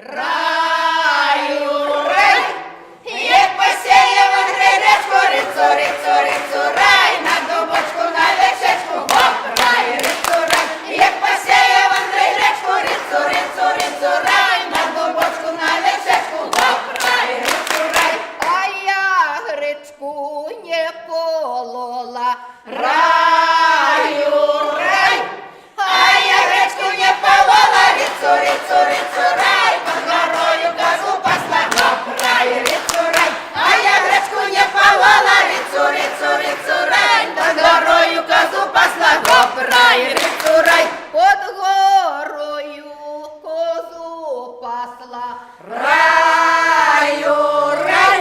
Раю, рай, як посіяла гречку, рицу, рицу, рицу, рай, на дубочку, на вечечку, гоп, рай, рицу, рай, як посіяла гречку, рицу, рицу, рицу, рай, на дубочку, на вечечку, гоп, рай, рицу, рай. А я гречку не полола. Раю, рай, а я гречку не полола, рицу, рицу, рицу, рай, под горою козу пасла, гоп, рай, рицу, рай, а я гречку не полола, рицу, рицу, рицу, рай, под горою козу пасла, гоп, рай, рицу, рай. Под горою козу пасла. Раю, рай,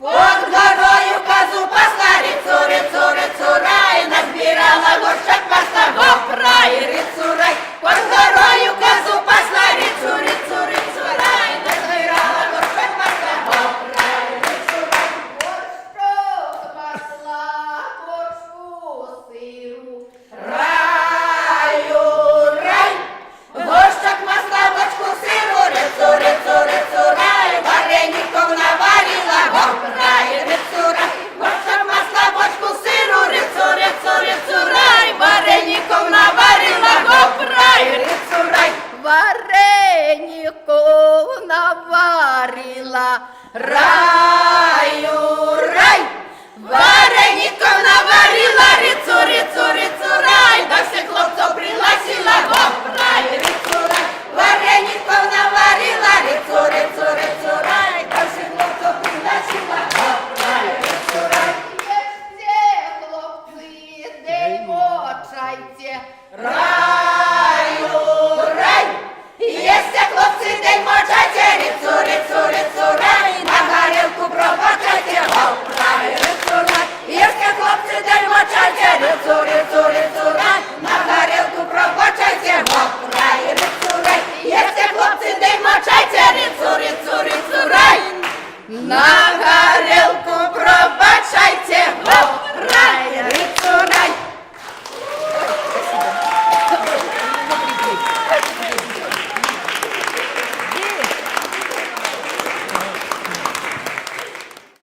под горою козу пасла, рицу, рицу, рицу, рай, назбирала горшок пасла, гоп, рай, рицу, рай, под горою козу пасла, рицу, рицу, рицу, рай, назбирала горшок пасла, гоп, рай, рицу, рай. Горшок пасла, горшку сиру. Раю, рай, горшок масла, бочку сиру, рицу, рицу, рицу, рай, вареников наварила, гоп, рай, рицу, рай, горшок масла, бочку сиру, рицу, рицу, рицу, рай, вареников наварила, гоп, рай, рицу, рай. Вареников наварила. Рай.